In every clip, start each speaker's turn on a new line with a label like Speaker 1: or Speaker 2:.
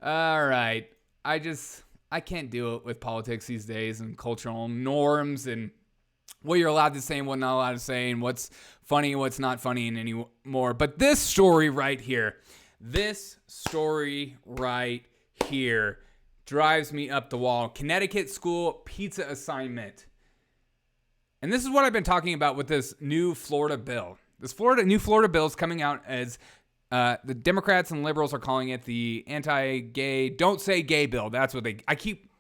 Speaker 1: All right. I can't do it with politics these days and cultural norms and what you're allowed to say and what not allowed to say and what's funny and what's not funny and anymore. But this story right here drives me up the wall. Connecticut school pizza assignment. And this is what I've been talking about with this new Florida bill. This new Florida bill is coming out as the Democrats and liberals are calling it the anti-gay, don't say gay bill. That's what I keep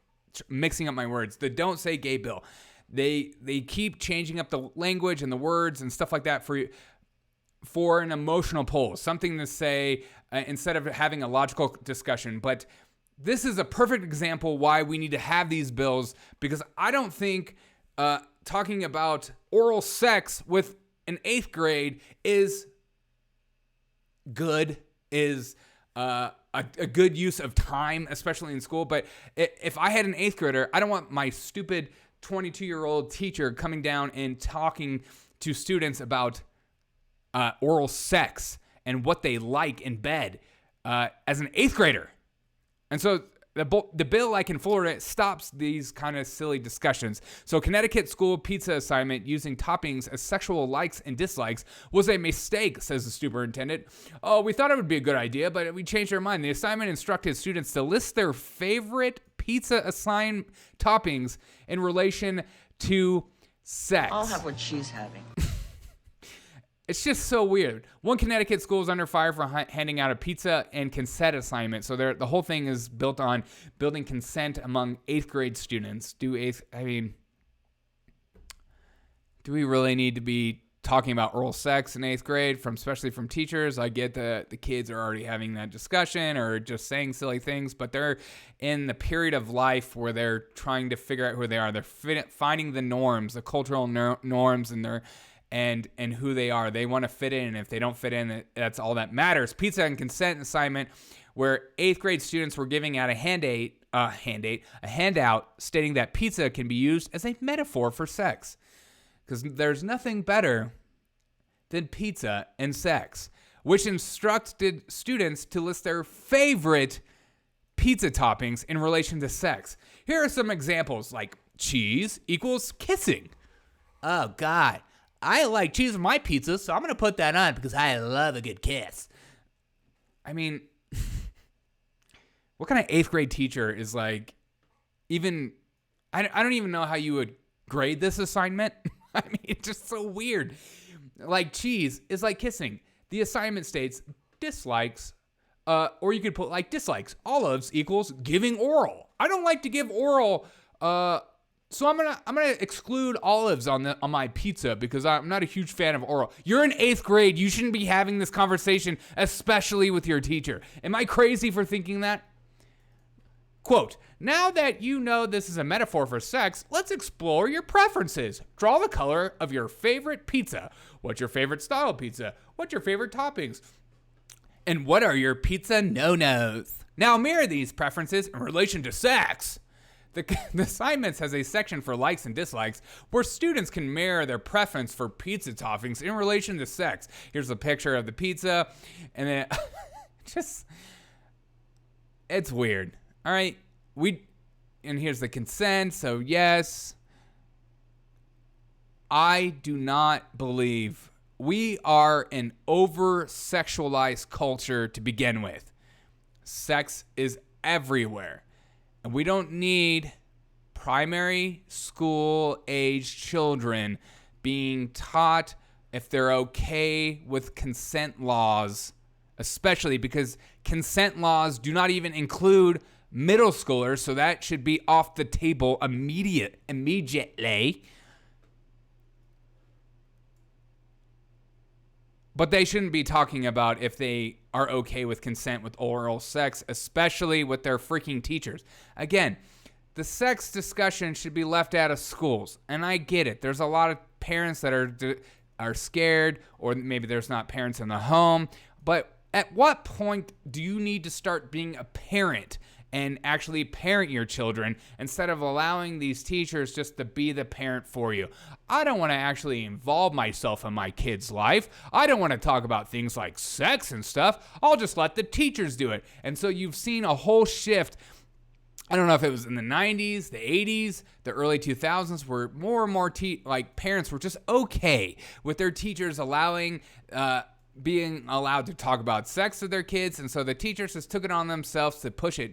Speaker 1: mixing up my words. The don't say gay bill. They keep changing up the language and the words and stuff like that for an emotional pull, something to say instead of having a logical discussion. But this is a perfect example why we need to have these bills, because I don't think talking about oral sex with an 8th grade is good, is a good use of time, especially in school. But if I had an 8th grader, I don't want my stupid 22-year-old teacher coming down and talking to students about oral sex and what they like in bed as an 8th grader. And so the bill, like in Florida, stops these kind of silly discussions. So Connecticut school pizza assignment using toppings as sexual likes and dislikes was a mistake, says the superintendent. Oh, we thought it would be a good idea, but we changed our mind. The assignment instructed students to list their favorite pizza assigned toppings in relation to sex.
Speaker 2: I'll have what she's having.
Speaker 1: It's just so weird. One Connecticut school is under fire for handing out a pizza and consent assignment. So the whole thing is built on building consent among 8th grade students. Do we really need to be talking about oral sex in 8th grade, especially from teachers? I get that the kids are already having that discussion or just saying silly things, but they're in the period of life where they're trying to figure out who they are. They're finding the norms, the cultural norms, and who they are. They want to fit in, and if they don't fit in, that's all that matters. Pizza and consent assignment, where 8th grade students were giving out a handout stating that pizza can be used as a metaphor for sex, because there's nothing better than pizza and sex, which instructed students to list their favorite pizza toppings in relation to sex. Here are some examples, like cheese equals kissing. Oh, God. I like cheese on my pizza, so I'm going to put that on because I love a good kiss. I mean, what kind of 8th grade teacher is like, I don't even know how you would grade this assignment. I mean, it's just so weird. Like cheese is like kissing. The assignment states dislikes, or you could put like dislikes. Olives equals giving oral. I don't like to give oral, so I'm gonna exclude olives on my pizza because I'm not a huge fan of oral. You're in 8th grade. You shouldn't be having this conversation, especially with your teacher. Am I crazy for thinking that? Quote, now that you know this is a metaphor for sex, let's explore your preferences. Draw the color of your favorite pizza. What's your favorite style of pizza? What's your favorite toppings? And what are your pizza no-nos? Now mirror these preferences in relation to sex. The assignments has a section for likes and dislikes where students can mirror their preference for pizza toppings in relation to sex. Here's a picture of the pizza, and then it's weird. All right, and here's the consent. So yes, I do not believe we are an over-sexualized culture to begin with. Sex is everywhere. And we don't need primary school age children being taught if they're okay with consent laws, especially because consent laws do not even include middle schoolers, so that should be off the table immediately. But they shouldn't be talking about if they are okay with consent with oral sex, especially with their freaking teachers. Again, the sex discussion should be left out of schools. And I get it. There's a lot of parents that are scared, or maybe there's not parents in the home. But at what point do you need to start being a parent and actually parent your children instead of allowing these teachers just to be the parent for you. I don't want to actually involve myself in my kid's life. I don't want to talk about things like sex and stuff. I'll just let the teachers do it. And so you've seen a whole shift. I don't know if it was in the 90s, the 80s, the early 2000s, where more and more parents were just okay with their teachers being allowed to talk about sex with their kids. And so the teachers just took it on themselves to push it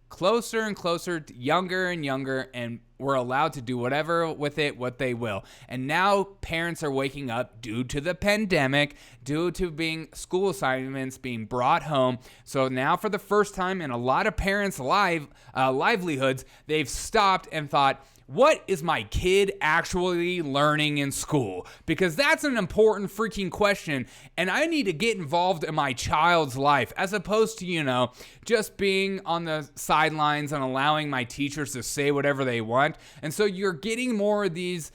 Speaker 1: closer and closer, younger and younger, and were allowed to do whatever with it, what they will. And now parents are waking up due to the pandemic, due to school assignments being brought home. So now for the first time in a lot of parents' livelihoods, they've stopped and thought, what is my kid actually learning in school? Because that's an important freaking question, and I need to get involved in my child's life as opposed to, just being on the sidelines and allowing my teachers to say whatever they want. And so you're getting more of these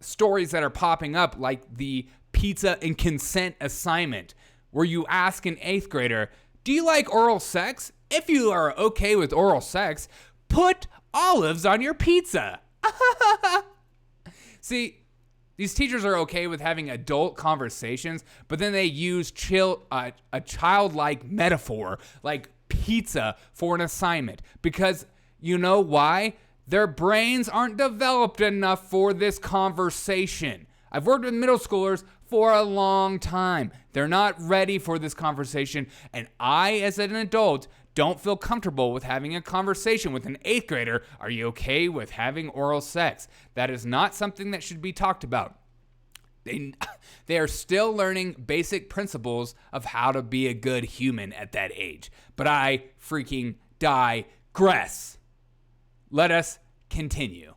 Speaker 1: stories that are popping up, like the pizza and consent assignment, where you ask an 8th grader, do you like oral sex? If you are okay with oral sex, put olives on your pizza. See, these teachers are okay with having adult conversations, but then they use a childlike metaphor like pizza for an assignment, because you know why? Their brains aren't developed enough for this conversation. I've worked with middle schoolers for a long time. They're not ready for this conversation, and I, as an adult, don't feel comfortable with having a conversation with an 8th grader. Are you okay with having oral sex? That is not something that should be talked about. They are still learning basic principles of how to be a good human at that age. But I freaking digress. Let us continue.